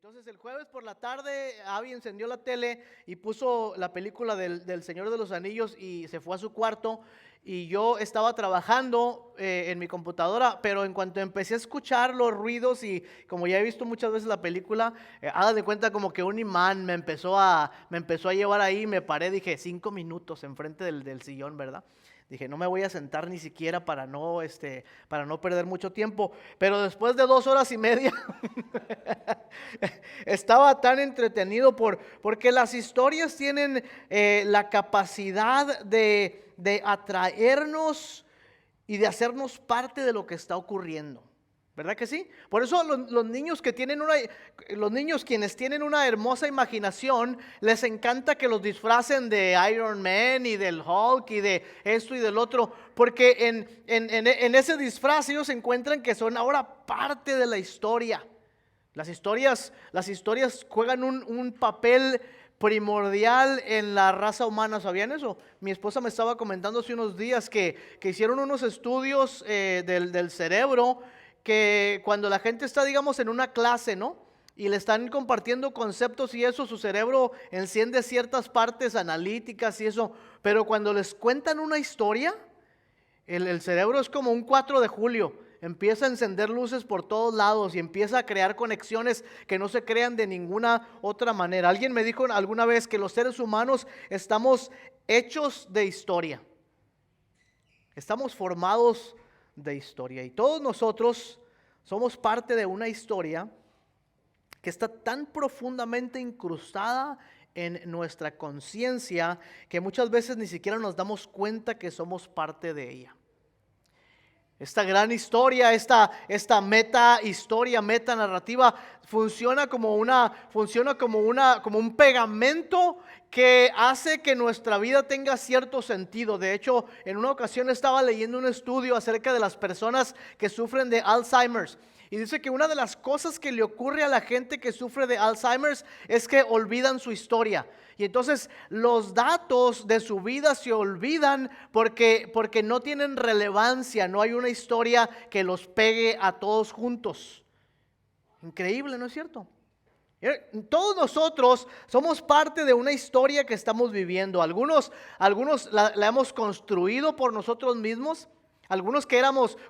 Entonces el jueves por la tarde Abby encendió la tele y puso la película del Señor de los Anillos y se fue a su cuarto y yo estaba trabajando en mi computadora, pero en cuanto empecé a escuchar los ruidos y como ya he visto muchas veces la película, haga de cuenta como que un imán me empezó a llevar ahí, me paré, dije 5 minutos enfrente del sillón, ¿verdad? Dije, no me voy a sentar ni siquiera para no perder mucho tiempo. Pero después de 2 horas y media estaba tan entretenido porque las historias tienen la capacidad de atraernos y de hacernos parte de lo que está ocurriendo. ¿Verdad que sí? Por eso los niños quienes tienen una hermosa imaginación, les encanta que los disfracen de Iron Man y del Hulk y de esto y del otro, porque en ese disfraz ellos encuentran que son ahora parte de la historia. Las historias juegan un papel primordial en la raza humana. ¿Sabían eso? Mi esposa me estaba comentando hace unos días que hicieron unos estudios del cerebro, que cuando la gente está, digamos, en una clase, ¿no? Y le están compartiendo conceptos y eso, su cerebro enciende ciertas partes analíticas y eso. Pero cuando les cuentan una historia, el cerebro es como un 4 de julio. Empieza a encender luces por todos lados y empieza a crear conexiones que no se crean de ninguna otra manera. Alguien me dijo alguna vez que los seres humanos estamos hechos de historia. Estamos formados de historia y todos nosotros somos parte de una historia que está tan profundamente incrustada en nuestra conciencia que muchas veces ni siquiera nos damos cuenta que somos parte de ella. Esta gran historia, esta meta historia, meta narrativa funciona como un pegamento que hace que nuestra vida tenga cierto sentido. De hecho, en una ocasión estaba leyendo un estudio acerca de las personas que sufren de Alzheimer's. Y dice que una de las cosas que le ocurre a la gente que sufre de Alzheimer's es que olvidan su historia. Y entonces los datos de su vida se olvidan porque no tienen relevancia, no hay una historia que los pegue a todos juntos. Increíble, ¿no es cierto? Todos nosotros somos parte de una historia que estamos viviendo. Algunos la hemos construido por nosotros mismos. Algunos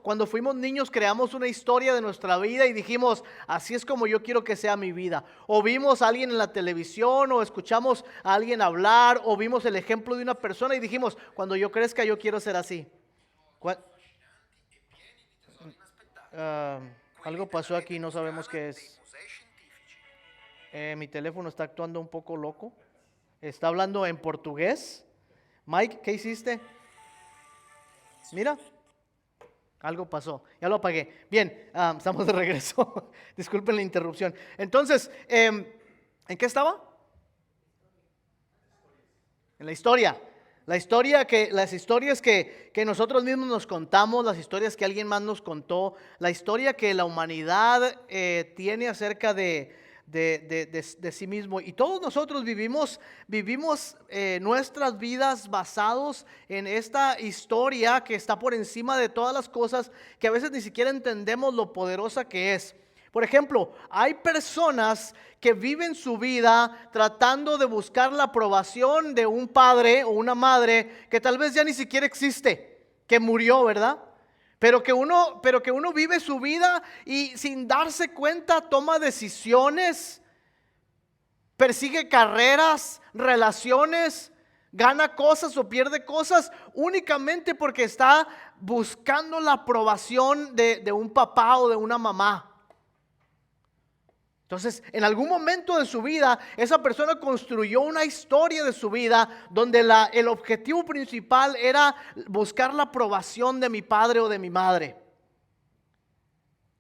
cuando fuimos niños, creamos una historia de nuestra vida y dijimos, así es como yo quiero que sea mi vida. O vimos a alguien en la televisión, o escuchamos a alguien hablar, o vimos el ejemplo de una persona y dijimos, cuando yo crezca yo quiero ser así. Algo pasó aquí, no sabemos qué es. Mi teléfono está actuando un poco loco. Está hablando en portugués. Mike, ¿qué hiciste? Mira. Algo pasó, ya lo apagué. Bien, estamos de regreso. Disculpen la interrupción. Entonces, ¿en qué estaba? En la historia. Las historias que nosotros mismos nos contamos, las historias que alguien más nos contó, la historia que la humanidad tiene acerca de sí mismo. Y todos nosotros vivimos nuestras vidas basados en esta historia que está por encima de todas las cosas, que a veces ni siquiera entendemos lo poderosa que es. Por ejemplo, hay personas que viven su vida tratando de buscar la aprobación de un padre o una madre que tal vez ya ni siquiera existe, que murió, ¿verdad? Pero que uno vive su vida y sin darse cuenta toma decisiones, persigue carreras, relaciones, gana cosas o pierde cosas únicamente porque está buscando la aprobación de un papá o de una mamá. Entonces, en algún momento de su vida, esa persona construyó una historia de su vida donde el objetivo principal era buscar la aprobación de mi padre o de mi madre.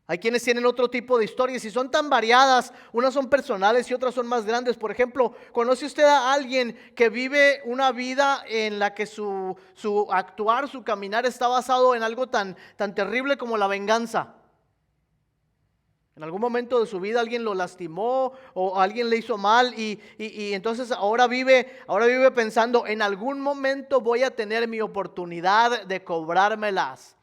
Hay quienes tienen otro tipo de historias y son tan variadas, unas son personales y otras son más grandes. Por ejemplo, ¿conoce usted a alguien que vive una vida en la que su actuar, su caminar está basado en algo tan terrible como la venganza? En algún momento de su vida alguien lo lastimó o alguien le hizo mal y entonces ahora vive pensando, en algún momento voy a tener mi oportunidad de cobrármelas.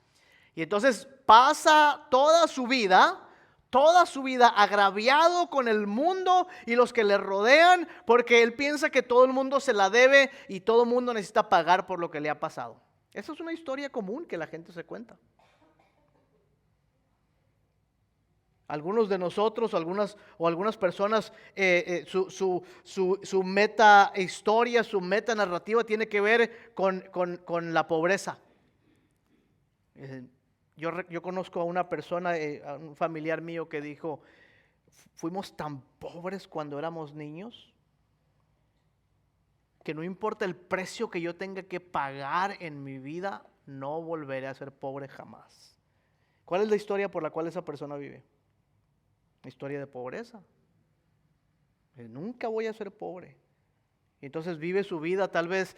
Y entonces pasa toda su vida toda su vida agraviado con el mundo y los que le rodean, porque él piensa que todo el mundo se la debe y todo el mundo necesita pagar por lo que le ha pasado. Esa es una historia común que la gente se cuenta. Algunos de nosotros o algunas personas, su meta historia, su meta narrativa tiene que ver con la pobreza. Yo conozco a una persona, a un familiar mío que dijo, fuimos tan pobres cuando éramos niños que no importa el precio que yo tenga que pagar en mi vida, no volveré a ser pobre jamás. ¿Cuál es la historia por la cual esa persona vive? Una historia de pobreza. Nunca voy a ser pobre. Entonces vive su vida tal vez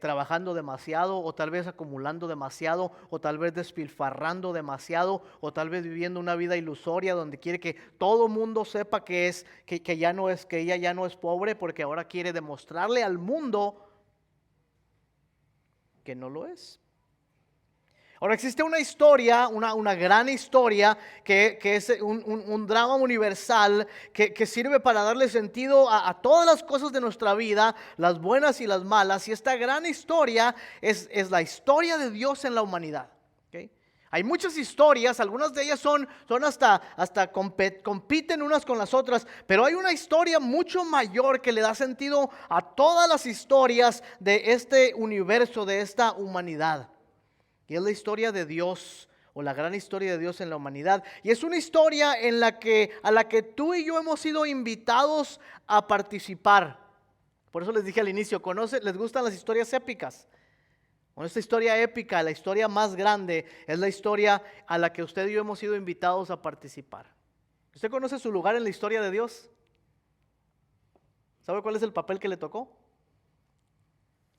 trabajando demasiado, o tal vez acumulando demasiado, o tal vez despilfarrando demasiado, o tal vez viviendo una vida ilusoria donde quiere que todo mundo sepa que ella ya no es pobre, porque ahora quiere demostrarle al mundo que no lo es. Ahora existe una historia, una gran historia que es un drama universal que sirve para darle sentido a todas las cosas de nuestra vida, las buenas y las malas. Y esta gran historia es la historia de Dios en la humanidad. ¿Okay? Hay muchas historias, algunas de ellas son hasta compiten unas con las otras, pero hay una historia mucho mayor que le da sentido a todas las historias de este universo, de esta humanidad. Y es la historia de Dios, o la gran historia de Dios en la humanidad. Y es una historia a la que tú y yo hemos sido invitados a participar. Por eso les dije al inicio, ¿les gustan las historias épicas? Bueno, esta historia épica, la historia más grande, es la historia a la que usted y yo hemos sido invitados a participar. ¿Usted conoce su lugar en la historia de Dios? ¿Sabe cuál es el papel que le tocó?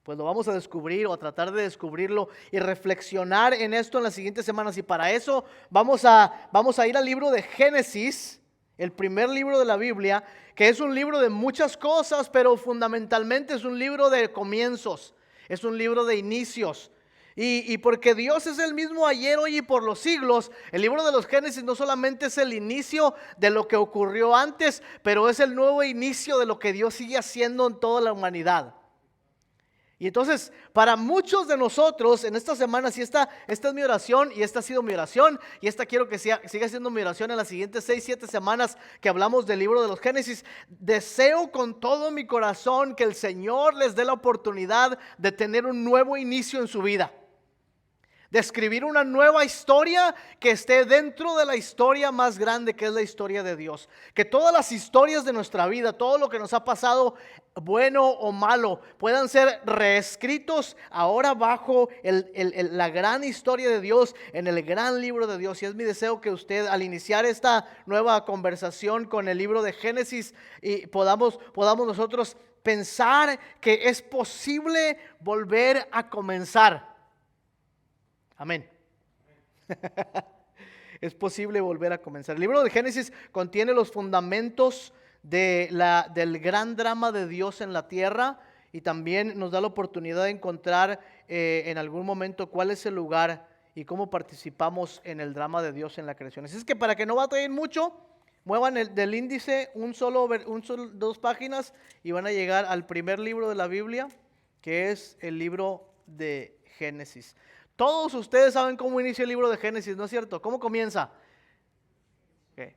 Pues lo vamos a descubrir, o a tratar de descubrirlo y reflexionar en esto en las siguientes semanas. Y para eso vamos a ir al libro de Génesis, el primer libro de la Biblia, que es un libro de muchas cosas, pero fundamentalmente es un libro de comienzos, es un libro de inicios. Y porque Dios es el mismo ayer, hoy y por los siglos, el libro de los Génesis no solamente es el inicio de lo que ocurrió antes, pero es el nuevo inicio de lo que Dios sigue haciendo en toda la humanidad. Y entonces, para muchos de nosotros en estas semanas, y esta es mi oración, y esta ha sido mi oración, y esta quiero que siga siendo mi oración en las siguientes 6-7 semanas que hablamos del libro de los Génesis. Deseo con todo mi corazón que el Señor les dé la oportunidad de tener un nuevo inicio en su vida, de escribir una nueva historia que esté dentro de la historia más grande, que es la historia de Dios. Que todas las historias de nuestra vida, todo lo que nos ha pasado, bueno o malo, puedan ser reescritos ahora bajo la gran historia de Dios, en el gran libro de Dios. Y es mi deseo que usted, al iniciar esta nueva conversación con el libro de Génesis, y podamos nosotros pensar que es posible volver a comenzar. Amén. Es posible volver a comenzar. El libro de Génesis contiene los fundamentos del gran drama de Dios en la tierra, y también nos da la oportunidad de encontrar en algún momento cuál es el lugar y cómo participamos en el drama de Dios en la creación. Así es que, para que no batallen mucho, muevan del índice dos páginas y van a llegar al primer libro de la Biblia, que es el libro de Génesis. Todos ustedes saben cómo inicia el libro de Génesis, ¿no es cierto? ¿Cómo comienza? Okay.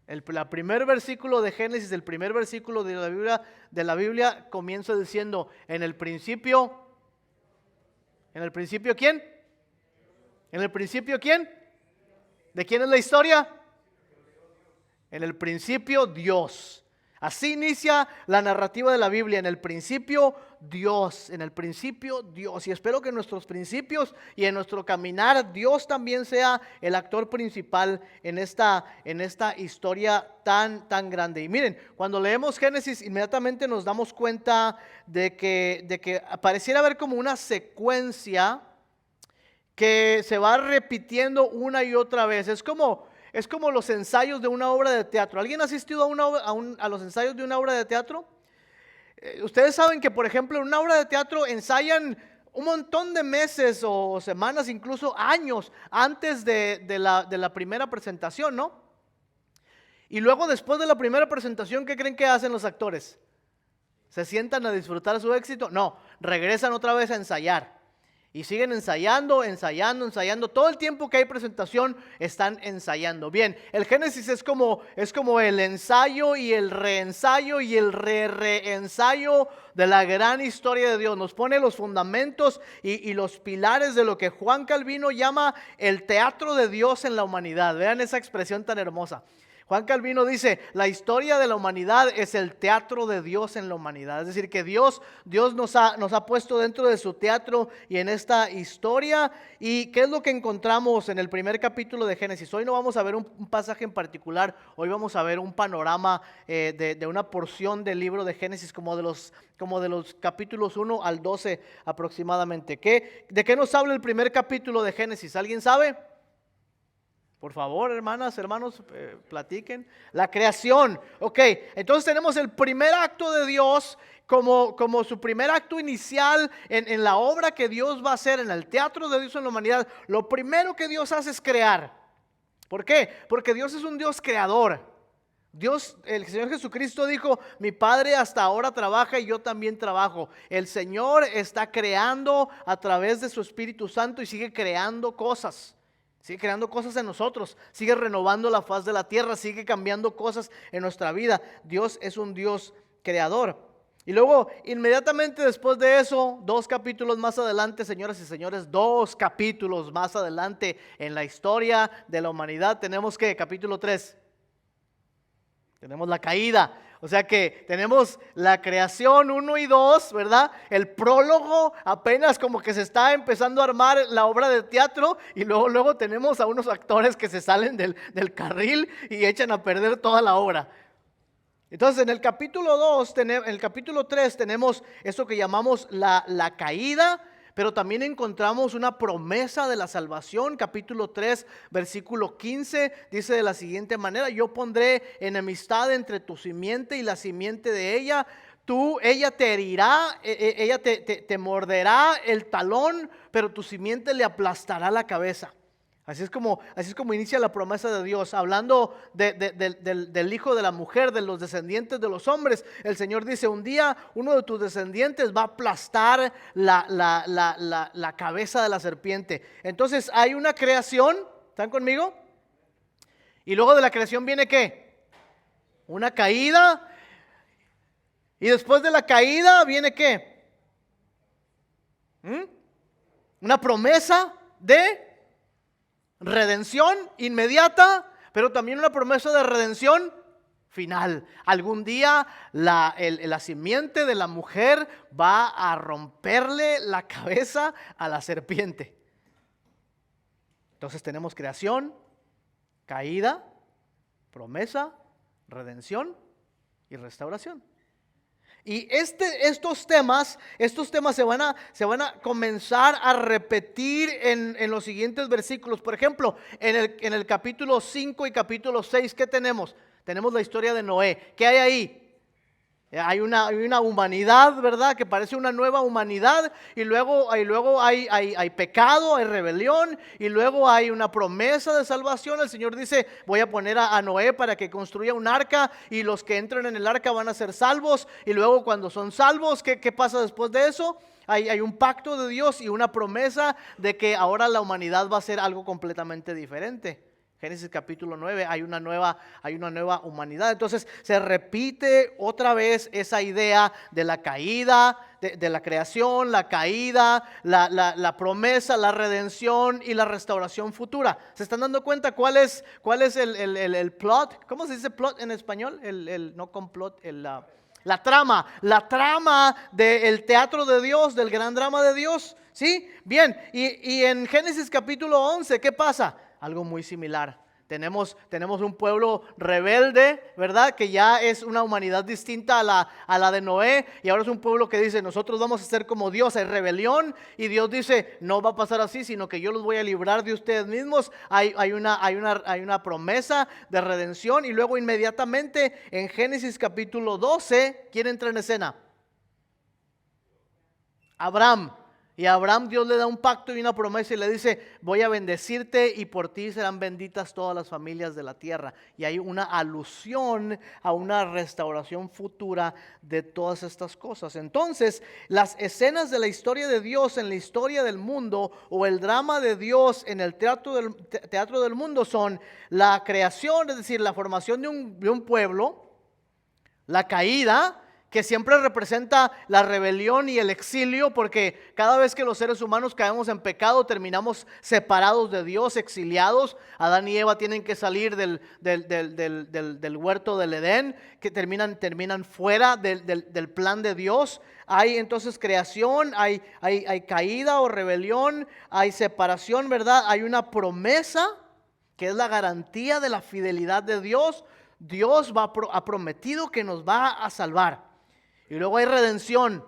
El primer versículo de Génesis, el primer versículo de la Biblia comienza diciendo: en el principio ¿quién? ¿En el principio quién? ¿De quién es la historia? En el principio Dios. Así inicia la narrativa de la Biblia: en el principio Dios, en el principio Dios. Y espero que en nuestros principios y en nuestro caminar, Dios también sea el actor principal en esta historia tan grande. Y miren, cuando leemos Génesis, inmediatamente nos damos cuenta de que pareciera haber como una secuencia que se va repitiendo una y otra vez. Es como los ensayos de una obra de teatro. ¿Alguien ha asistido a los ensayos de una obra de teatro? Ustedes saben que, por ejemplo, en una obra de teatro ensayan un montón de meses o semanas, incluso años antes de la primera presentación, ¿no? Y luego, después de la primera presentación, ¿qué creen que hacen los actores? ¿Se sientan a disfrutar su éxito? No, regresan otra vez a ensayar. Y siguen ensayando. Todo el tiempo que hay presentación están ensayando. Bien, el Génesis es como el ensayo y el reensayo y el reensayo de la gran historia de Dios. Nos pone los fundamentos y los pilares de lo que Juan Calvino llama el teatro de Dios en la humanidad. Vean esa expresión tan hermosa. Juan Calvino dice, la historia de la humanidad es el teatro de Dios en la humanidad. Es decir, que Dios nos ha puesto dentro de su teatro y en esta historia. ¿Y qué es lo que encontramos en el primer capítulo de Génesis? Hoy no vamos a ver un pasaje en particular, hoy vamos a ver un panorama de una porción del libro de Génesis como de los capítulos 1 al 12 aproximadamente. ¿De qué nos habla el primer capítulo de Génesis? ¿Alguien sabe? Por favor, hermanas, hermanos, platiquen. La creación. Ok, entonces tenemos el primer acto de Dios como su primer acto inicial en la obra que Dios va a hacer, en el teatro de Dios en la humanidad. Lo primero que Dios hace es crear. ¿Por qué? Porque Dios es un Dios creador. El Señor Jesucristo dijo, mi Padre hasta ahora trabaja y yo también trabajo. El Señor está creando a través de su Espíritu Santo y sigue creando cosas. Sigue creando cosas en nosotros, sigue renovando la faz de la tierra, sigue cambiando cosas en nuestra vida. Dios es un Dios creador. Y luego, inmediatamente después de eso, 2 capítulos más adelante, señoras y señores, 2 capítulos más adelante en la historia de la humanidad, tenemos ¿qué? Capítulo 3. Tenemos la caída. O sea que tenemos la creación 1 y 2, ¿verdad? El prólogo, apenas como que se está empezando a armar la obra de teatro. Y luego tenemos a unos actores que se salen del carril y echan a perder toda la obra. Entonces en el capítulo 3 tenemos eso que llamamos la caída. Pero también encontramos una promesa de la salvación. Capítulo 3, versículo 15, dice de la siguiente manera: yo pondré enemistad entre tu simiente y la simiente de ella. Ella te herirá, ella te morderá el talón, pero tu simiente le aplastará la cabeza. Así es como inicia la promesa de Dios, hablando del hijo de la mujer, de los descendientes de los hombres. El Señor dice, un día uno de tus descendientes va a aplastar la cabeza de la serpiente. Entonces hay una creación, ¿están conmigo? Y luego de la creación viene ¿qué? Una caída. Y después de la caída viene ¿qué? Una promesa de redención inmediata, pero también una promesa de redención final. Algún día la simiente de la mujer va a romperle la cabeza a la serpiente. Entonces tenemos creación, caída, promesa, redención y restauración. Y estos temas se van a comenzar a repetir en los siguientes versículos. Por ejemplo, en el capítulo 5 y capítulo 6, ¿qué tenemos? Tenemos la historia de Noé. ¿Qué hay ahí? Hay una humanidad, ¿verdad? Que parece una nueva humanidad. Y luego hay pecado, hay rebelión. Y luego hay una promesa de salvación. El Señor dice, voy a poner a Noé para que construya un arca. Y los que entren en el arca van a ser salvos. Y luego cuando son salvos, ¿qué pasa después de eso? Hay un pacto de Dios y una promesa de que ahora la humanidad va a ser algo completamente diferente. Génesis capítulo 9, hay una nueva humanidad. Entonces se repite otra vez esa idea de la caída, de la creación, la caída, la promesa, la redención y la restauración futura. ¿Se están dando cuenta cuál es el plot? ¿Cómo se dice plot en español? No complot, la trama del teatro de Dios, del gran drama de Dios. ¿Sí? Bien, y en Génesis capítulo 11, ¿qué pasa? Algo muy similar. Tenemos un pueblo rebelde, ¿verdad? Que ya es una humanidad distinta a la de Noé. Y ahora es un pueblo que dice, nosotros vamos a ser como Dios. Hay rebelión y Dios dice, no va a pasar así, sino que yo los voy a librar de ustedes mismos. Hay una promesa de redención. Y luego inmediatamente en Génesis capítulo 12, ¿quién entra en escena? Abraham. Y a Abraham Dios le da un pacto y una promesa y le dice, voy a bendecirte y por ti serán benditas todas las familias de la tierra. Y hay una alusión a una restauración futura de todas estas cosas. Entonces, las escenas de la historia de Dios en la historia del mundo o el drama de Dios en el teatro del mundo son la creación, es decir, la formación de un pueblo, la caída, que siempre representa la rebelión y el exilio, porque cada vez que los seres humanos caemos en pecado, terminamos separados de Dios, exiliados. Adán y Eva tienen que salir del huerto del Edén, que terminan fuera del plan de Dios. Hay entonces creación, hay caída o rebelión, hay separación, ¿verdad? Hay una promesa, que es la garantía de la fidelidad de Dios. Dios ha prometido que nos va a salvar. Y luego hay redención.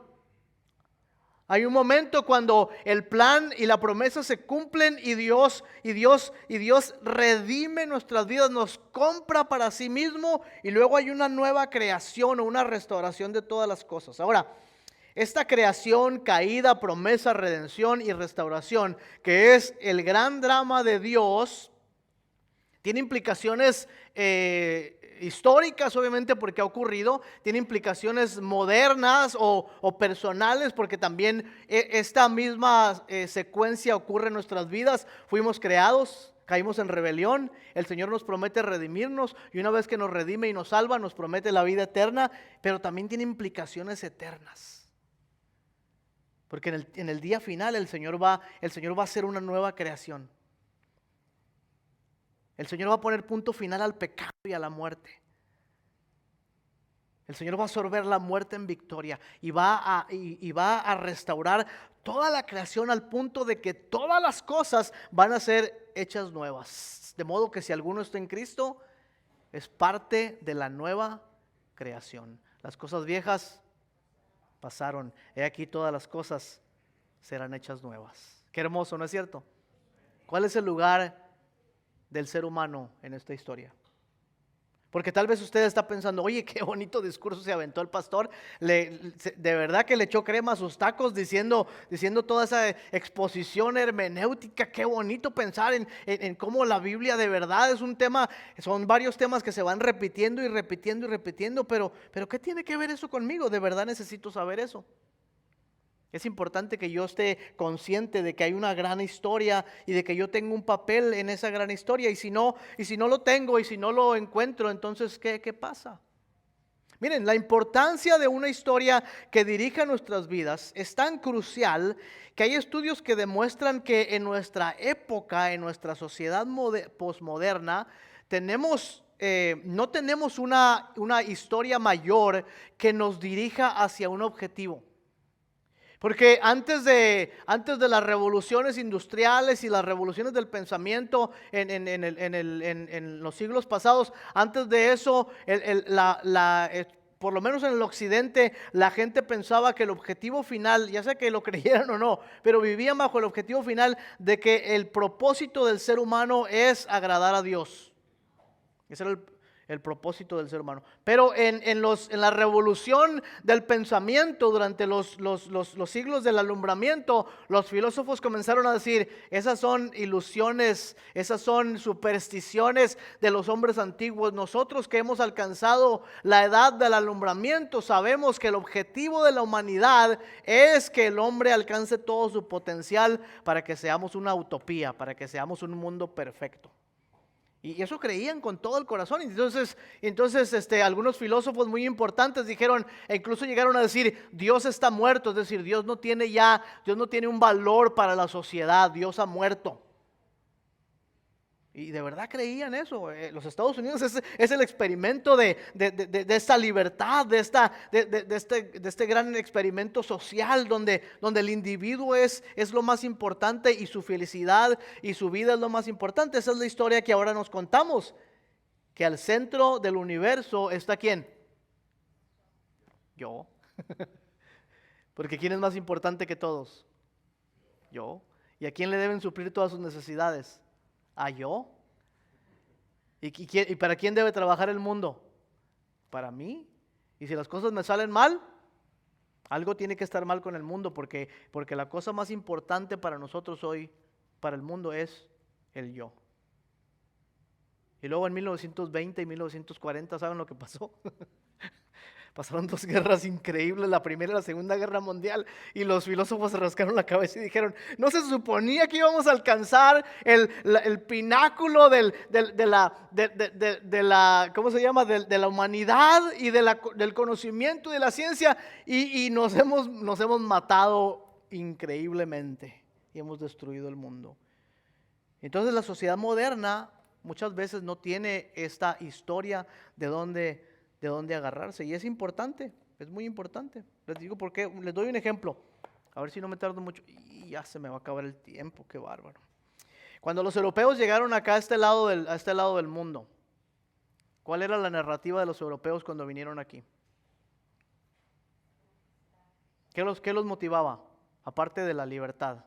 Hay un momento cuando el plan y la promesa se cumplen y Dios redime nuestras vidas, nos compra para sí mismo, y luego hay una nueva creación o una restauración de todas las cosas. Ahora, esta creación, caída, promesa, redención y restauración, que es el gran drama de Dios, tiene implicaciones históricas, obviamente, porque ha ocurrido. Tiene implicaciones modernas o personales, porque también esta misma secuencia ocurre en nuestras vidas. Fuimos creados, caímos en rebelión. El Señor nos promete redimirnos, y una vez que nos redime y nos salva, nos promete la vida eterna, pero también tiene implicaciones eternas. Porque en el día final el Señor va a hacer una nueva creación. El Señor va a poner punto final al pecado y a la muerte. El Señor va a absorber la muerte en victoria y va a restaurar toda la creación al punto de que todas las cosas van a ser hechas nuevas. De modo que si alguno está en Cristo, es parte de la nueva creación. Las cosas viejas pasaron. He aquí, todas las cosas serán hechas nuevas. Qué hermoso, ¿no es cierto? ¿Cuál es el lugar del ser humano en esta historia? Porque tal vez usted está pensando, oye, qué bonito discurso se aventó el pastor. De verdad que le echó crema a sus tacos diciendo toda esa exposición hermenéutica. Qué bonito pensar en cómo la Biblia de verdad es un tema. Son varios temas que se van repitiendo y repitiendo y repitiendo. Pero ¿qué tiene que ver eso conmigo? De verdad necesito saber eso. Es importante que yo esté consciente de que hay una gran historia y de que yo tengo un papel en esa gran historia. Y si no lo tengo y si no lo encuentro, entonces ¿qué pasa? Miren, la importancia de una historia que dirija nuestras vidas es tan crucial que hay estudios que demuestran que en nuestra época, en nuestra sociedad posmoderna, no tenemos una historia mayor que nos dirija hacia un objetivo. Porque antes de las revoluciones industriales y las revoluciones del pensamiento en los siglos pasados, antes de eso, por lo menos en el occidente, la gente pensaba que el objetivo final, ya sea que lo creyeran o no, pero vivían bajo el objetivo final de que el propósito del ser humano es agradar a Dios. Ese era el propósito del ser humano. Pero en la revolución del pensamiento durante los siglos del alumbramiento, los filósofos comenzaron a decir, esas son ilusiones, esas son supersticiones de los hombres antiguos. Nosotros que hemos alcanzado la edad del alumbramiento sabemos que el objetivo de la humanidad es que el hombre alcance todo su potencial para que seamos una utopía, para que seamos un mundo perfecto. Y eso creían con todo el corazón. Entonces algunos filósofos muy importantes dijeron, e incluso llegaron a decir, Dios está muerto, es decir, Dios no tiene un valor para la sociedad, Dios ha muerto. Y de verdad creían eso. Los Estados Unidos es el experimento de esta libertad, de este gran experimento social donde el individuo es lo más importante y su felicidad y su vida es lo más importante. Esa es la historia que ahora nos contamos, que al centro del universo está ¿quién? Yo. Porque ¿quién es más importante que todos? Yo. ¿Y a quién le deben suplir todas sus necesidades? ¿A yo? ¿Y para quién debe trabajar el mundo? Para mí. Y si las cosas me salen mal, Algo tiene que estar mal con el mundo porque la cosa más importante para nosotros hoy, para el mundo, es el yo. Y luego en 1920 y 1940, ¿saben lo que pasó? Pasaron dos guerras increíbles, la Primera y la Segunda Guerra Mundial, y los filósofos se rascaron la cabeza y dijeron, ¿no se suponía que íbamos a alcanzar el pináculo de la, ¿cómo se llama? De la humanidad y del conocimiento y de la ciencia, y nos hemos matado increíblemente y hemos destruido el mundo. Entonces la sociedad moderna muchas veces no tiene esta historia de dónde agarrarse, y es importante, es muy importante. Les digo porque les doy un ejemplo, a ver si no me tardo mucho, y ya se me va a acabar el tiempo, qué bárbaro. Cuando los europeos llegaron acá a este lado del mundo, ¿cuál era la narrativa de los europeos cuando vinieron aquí? ¿Qué los motivaba? Aparte de la libertad.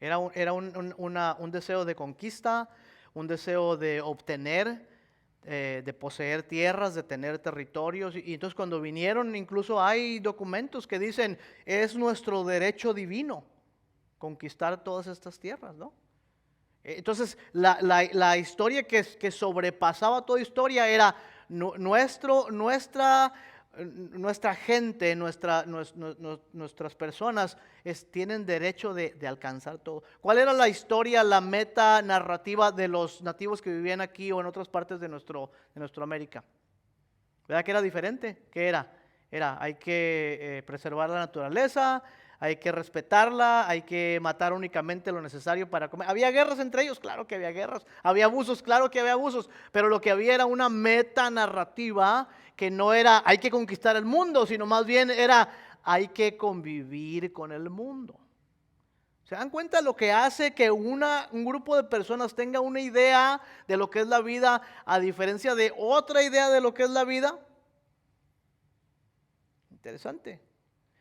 Era un deseo de conquista, un deseo de obtener, de poseer tierras, de tener territorios. Y entonces cuando vinieron, incluso hay documentos que dicen, es nuestro derecho divino conquistar todas estas tierras, ¿no? Entonces la historia que sobrepasaba toda historia era nuestra gente, nuestras personas tienen derecho de alcanzar todo. ¿Cuál era la historia, la meta narrativa de los nativos que vivían aquí o en otras partes de nuestra América? ¿Verdad que era diferente? ¿Qué era? Hay que preservar la naturaleza, hay que respetarla, hay que matar únicamente lo necesario para comer. ¿Había guerras entre ellos? Claro que había guerras. ¿Había abusos? Claro que había abusos. Pero lo que había era una meta narrativa que no era hay que conquistar el mundo, sino más bien era hay que convivir con el mundo. ¿Se dan cuenta lo que hace que un grupo de personas tenga una idea de lo que es la vida a diferencia de otra idea de lo que es la vida? Interesante.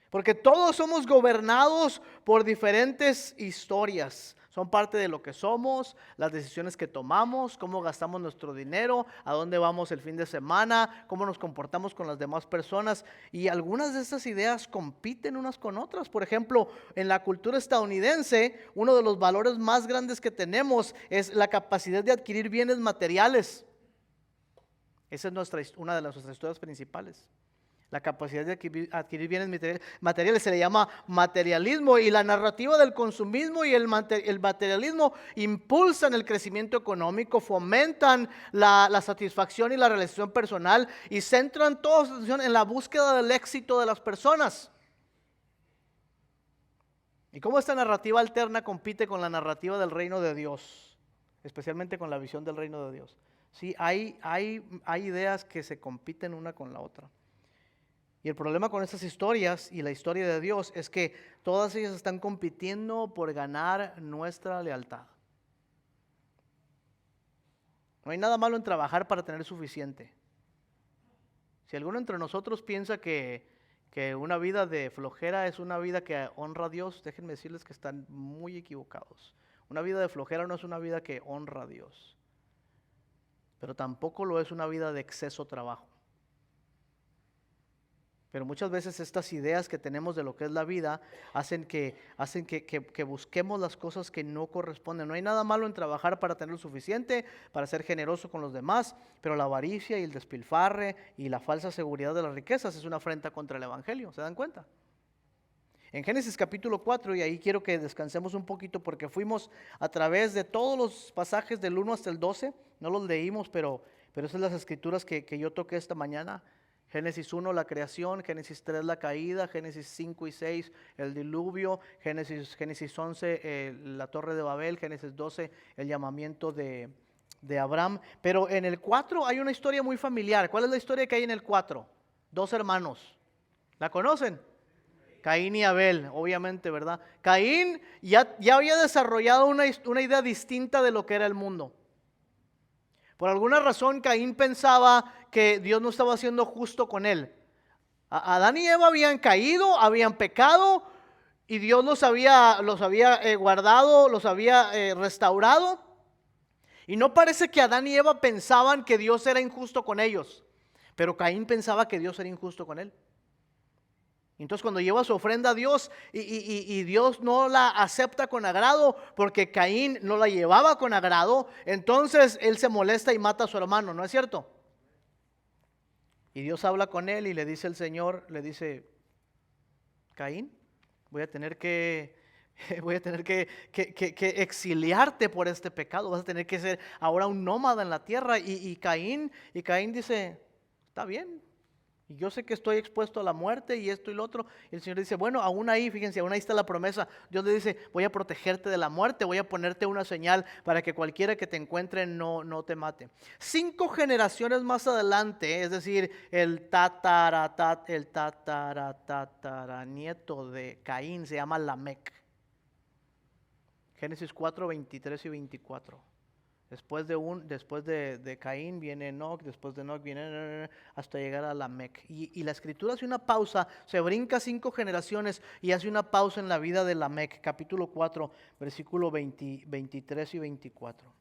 Porque todos somos gobernados por diferentes historias. Son parte de lo que somos, las decisiones que tomamos, cómo gastamos nuestro dinero, a dónde vamos el fin de semana, cómo nos comportamos con las demás personas. Y algunas de estas ideas compiten unas con otras. Por ejemplo, en la cultura estadounidense, uno de los valores más grandes que tenemos es la capacidad de adquirir bienes materiales. Esa es una de nuestras historias principales. La capacidad de adquirir bienes materiales se le llama materialismo, y la narrativa del consumismo y el materialismo impulsan el crecimiento económico, fomentan la satisfacción y la realización personal y centran toda su atención en la búsqueda del éxito de las personas. ¿Y cómo esta narrativa alterna compite con la narrativa del reino de Dios? Especialmente con la visión del reino de Dios. Sí, hay ideas que se compiten una con la otra. Y el problema con estas historias y la historia de Dios es que todas ellas están compitiendo por ganar nuestra lealtad. No hay nada malo en trabajar para tener suficiente. Si alguno entre nosotros piensa que una vida de flojera es una vida que honra a Dios, déjenme decirles que están muy equivocados. Una vida de flojera no es una vida que honra a Dios, pero tampoco lo es una vida de exceso trabajo. Pero muchas veces estas ideas que tenemos de lo que es la vida hacen que busquemos las cosas que no corresponden. No hay nada malo en trabajar para tener lo suficiente, para ser generoso con los demás, pero la avaricia y el despilfarre y la falsa seguridad de las riquezas es una afrenta contra el evangelio. ¿Se dan cuenta? En Génesis capítulo 4, y ahí quiero que descansemos un poquito porque fuimos a través de todos los pasajes del 1 hasta el 12, no los leímos, pero esas son las escrituras que yo toqué esta mañana. Génesis 1, la creación; Génesis 3, la caída; Génesis 5 y 6, el diluvio; Génesis 11, la torre de Babel; Génesis 12, el llamamiento de Abraham. Pero en el 4 hay una historia muy familiar. ¿Cuál es la historia que hay en el 4? Dos hermanos. ¿La conocen? Caín y Abel, obviamente, ¿verdad? Caín ya había desarrollado una idea distinta de lo que era el mundo. Por alguna razón Caín pensaba que Dios no estaba siendo justo con él. Adán y Eva habían caído, habían pecado, y Dios los había guardado, los había restaurado. Y no parece que Adán y Eva pensaban que Dios era injusto con ellos, pero Caín pensaba que Dios era injusto con él. Entonces cuando lleva su ofrenda a Dios y Dios no la acepta con agrado porque Caín no la llevaba con agrado, entonces él se molesta y mata a su hermano, ¿no es cierto? Y Dios habla con él y le dice el Señor, le dice, Caín, voy a tener que exiliarte por este pecado, vas a tener que ser ahora un nómada en la tierra. Y Caín dice, está bien. Y yo sé que estoy expuesto a la muerte y esto y lo otro. Y el Señor dice, bueno, aún ahí, fíjense, aún ahí está la promesa. Dios le dice, voy a protegerte de la muerte, voy a ponerte una señal para que cualquiera que te encuentre no te mate. 5 generaciones más adelante, es decir, el tataranieto de Caín se llama Lamec. Génesis 4, 23 y 24. Después de Caín viene Enoc, después de Enoc viene hasta llegar a Lamec. Y la escritura hace una pausa, se brinca 5 generaciones y hace una pausa en la vida de Lamec, capítulo 4, versículo 23 y 24.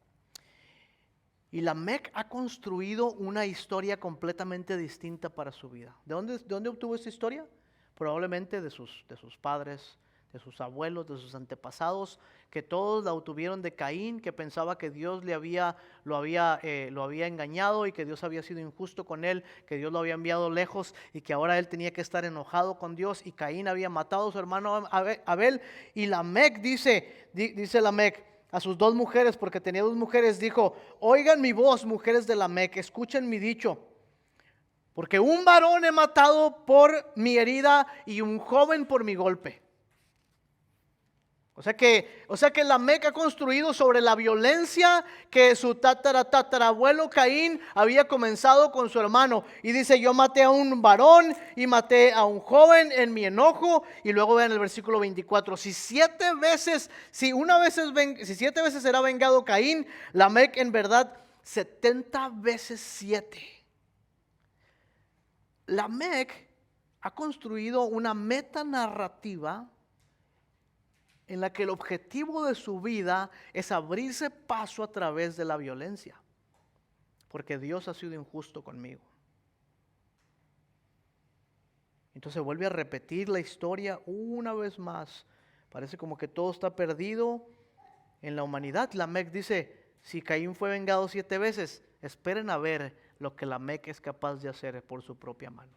Y Lamec ha construido una historia completamente distinta para su vida. ¿De dónde obtuvo esta historia? Probablemente de sus padres, de sus abuelos, de sus antepasados, que todos la obtuvieron de Caín, que pensaba que Dios lo había engañado y que Dios había sido injusto con él, que Dios lo había enviado lejos y que ahora él tenía que estar enojado con Dios, y Caín había matado a su hermano Abel. Y Lamec dice Lamec a sus 2 mujeres, porque tenía 2 mujeres, dijo, oigan mi voz, mujeres de Lamec, escuchen mi dicho. Porque un varón he matado por mi herida y un joven por mi golpe. O sea que Lamec ha construido sobre la violencia que su tatarabuelo Caín había comenzado con su hermano. Y dice, yo maté a un varón y maté a un joven en mi enojo. Y luego vean el versículo 24. Si 7 veces será vengado Caín, Lamec en verdad 70 veces 7. Lamec ha construido una metanarrativa en la que el objetivo de su vida es abrirse paso a través de la violencia, porque Dios ha sido injusto conmigo. Entonces vuelve a repetir la historia una vez más. Parece como que todo está perdido en la humanidad. Lamec dice, si Caín fue vengado 7 veces, esperen a ver lo que Lamec es capaz de hacer por su propia mano.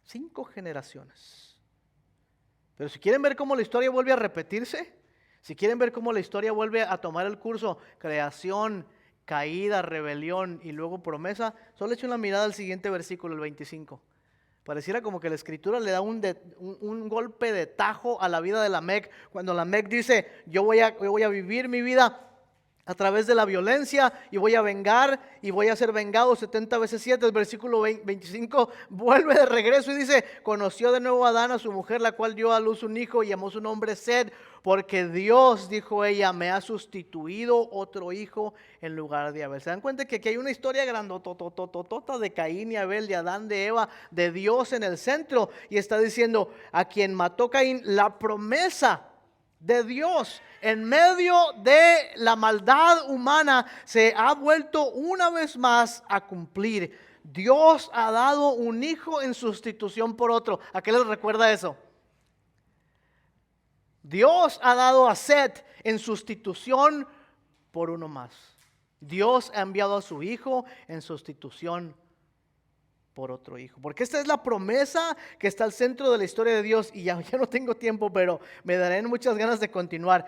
5 generaciones. Pero si quieren ver cómo la historia vuelve a repetirse, si quieren ver cómo la historia vuelve a tomar el curso, creación, caída, rebelión y luego promesa, solo echen una mirada al siguiente versículo, el 25. Pareciera como que la escritura le da un golpe de tajo a la vida de Lamec, cuando Lamec dice, yo voy a vivir mi vida a través de la violencia y voy a vengar y voy a ser vengado 70 veces 7. El versículo 25 vuelve de regreso y dice, conoció de nuevo a Adán, a su mujer, la cual dio a luz un hijo y llamó su nombre Sed, porque Dios, dijo ella, me ha sustituido otro hijo en lugar de Abel. ¿Se dan cuenta que aquí hay una historia grandototototota de Caín y Abel, de Adán, de Eva, de Dios en el centro? Y está diciendo, a quien mató Caín, la promesa de Dios en medio de la maldad humana se ha vuelto una vez más a cumplir. Dios ha dado un hijo en sustitución por otro. ¿A qué les recuerda eso? Dios ha dado a Set en sustitución por uno más. Dios ha enviado a su hijo en sustitución por otro hijo, porque esta es la promesa que está al centro de la historia de Dios. Y ya no tengo tiempo, pero me daré muchas ganas de continuar.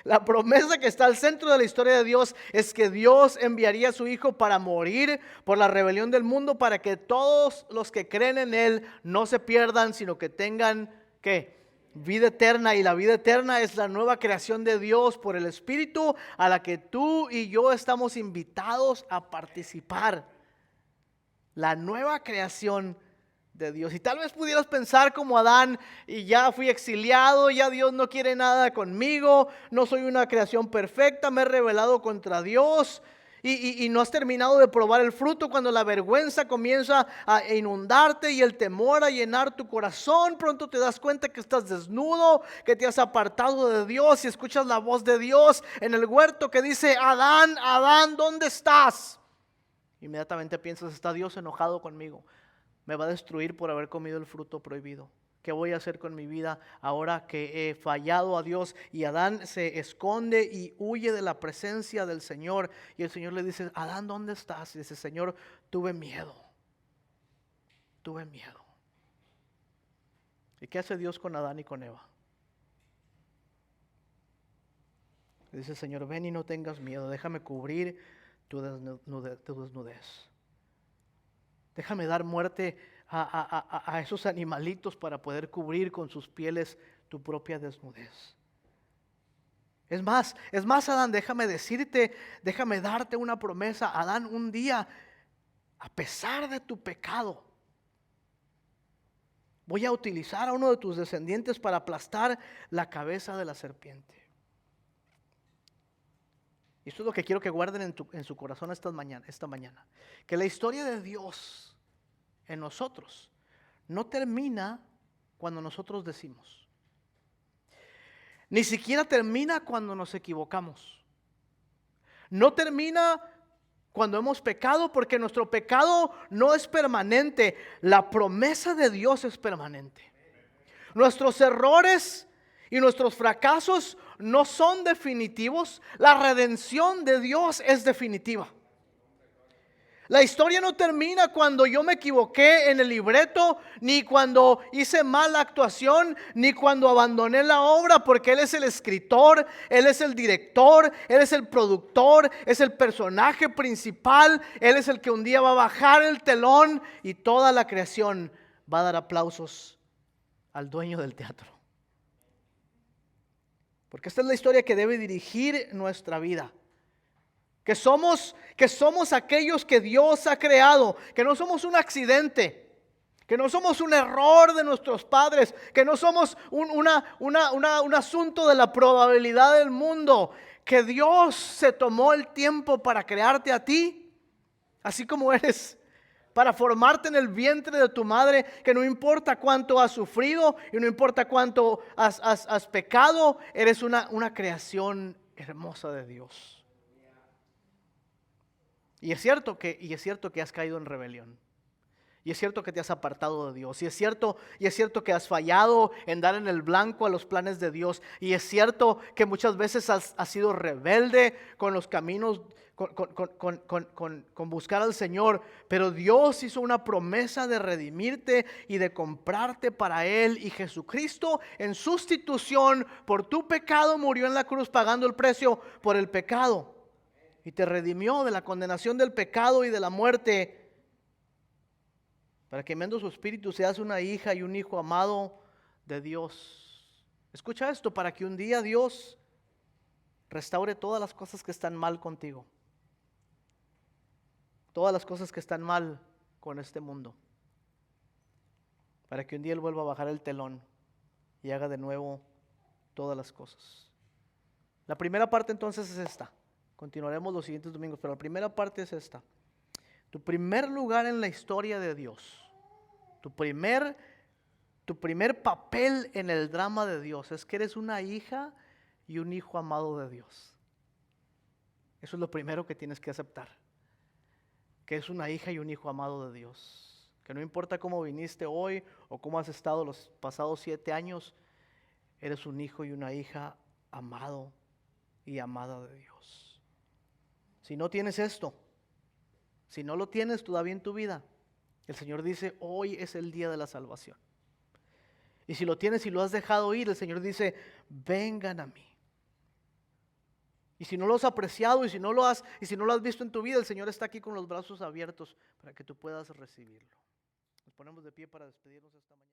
La promesa que está al centro de la historia de Dios es que Dios enviaría a su hijo para morir por la rebelión del mundo, para que todos los que creen en él no se pierdan, sino que tengan ¿qué? Vida eterna. Y la vida eterna es la nueva creación de Dios por el Espíritu, a la que tú y yo estamos invitados a participar. La nueva creación de Dios. Y tal vez pudieras pensar como Adán, y ya fui exiliado, ya Dios no quiere nada conmigo, no soy una creación perfecta, me he rebelado contra Dios. Y no has terminado de probar el fruto. Cuando la vergüenza comienza a inundarte y el temor a llenar tu corazón, pronto te das cuenta que estás desnudo, que te has apartado de Dios, y escuchas la voz de Dios en el huerto que dice, Adán, Adán, ¿dónde estás? Inmediatamente piensas, está Dios enojado conmigo. me va a destruir por haber comido el fruto prohibido. ¿Qué voy a hacer con mi vida ahora que he fallado a Dios? Y Adán se esconde y huye de la presencia del Señor. Y el Señor le dice, Adán, ¿dónde estás? Y dice, Señor, tuve miedo. Tuve miedo. ¿Y qué hace Dios con Adán y con Eva? Le dice, Señor, ven y no tengas miedo. Déjame cubrir tu desnudez. Déjame dar muerte a esos animalitos para poder cubrir con sus pieles tu propia desnudez. Es más, Adán, déjame decirte, déjame darte una promesa. Adán, un día, a pesar de tu pecado, voy a utilizar a uno de tus descendientes para aplastar la cabeza de la serpiente. Y esto es lo que quiero que guarden en su corazón esta mañana. Que la historia de Dios en nosotros no termina cuando nosotros decimos. Ni siquiera termina cuando nos equivocamos. No termina cuando hemos pecado, porque nuestro pecado no es permanente. La promesa de Dios es permanente. Nuestros errores y nuestros fracasos no son definitivos. La redención de Dios es definitiva. La historia no termina cuando yo me equivoqué en el libreto, ni cuando hice mala actuación, ni cuando abandoné la obra, porque Él es el escritor, Él es el director, Él es el productor, es el personaje principal, Él es el que un día va a bajar el telón y toda la creación va a dar aplausos al dueño del teatro. Porque esta es la historia que debe dirigir nuestra vida. Que somos aquellos que Dios ha creado, que no somos un accidente, que no somos un error de nuestros padres, que no somos un asunto de la probabilidad del mundo, que Dios se tomó el tiempo para crearte a ti, así como eres, para formarte en el vientre de tu madre, que no importa cuánto has sufrido y no importa cuánto has pecado, eres una creación hermosa de Dios. Y es cierto que has caído en rebelión. Y es cierto que te has apartado de Dios. Y es cierto que has fallado en dar en el blanco a los planes de Dios. Y es cierto que muchas veces has sido rebelde con los caminos, con buscar al Señor. Pero Dios hizo una promesa de redimirte y de comprarte para Él. Y Jesucristo, en sustitución por tu pecado, murió en la cruz pagando el precio por el pecado. Y te redimió de la condenación del pecado y de la muerte, para que enviando su espíritu seas una hija y un hijo amado de Dios. Escucha esto, para que un día Dios restaure todas las cosas que están mal contigo. Todas las cosas que están mal con este mundo. Para que un día Él vuelva a bajar el telón y haga de nuevo todas las cosas. La primera parte entonces es esta. Continuaremos los siguientes domingos, pero la primera parte es esta. Tu primer lugar en la historia de Dios, tu primer papel en el drama de Dios es que eres una hija y un hijo amado de Dios. Eso es lo primero que tienes que aceptar. Que es una hija y un hijo amado de Dios. Que no importa cómo viniste hoy o cómo has estado los pasados 7 años, eres un hijo y una hija amado y amada de Dios. Si no tienes esto, si no lo tienes todavía en tu vida, el Señor dice, hoy es el día de la salvación. Y si lo tienes y lo has dejado ir, el Señor dice, vengan a mí. Y si no lo has apreciado y si no lo has visto en tu vida, el Señor está aquí con los brazos abiertos para que tú puedas recibirlo. Nos ponemos de pie para despedirnos esta mañana.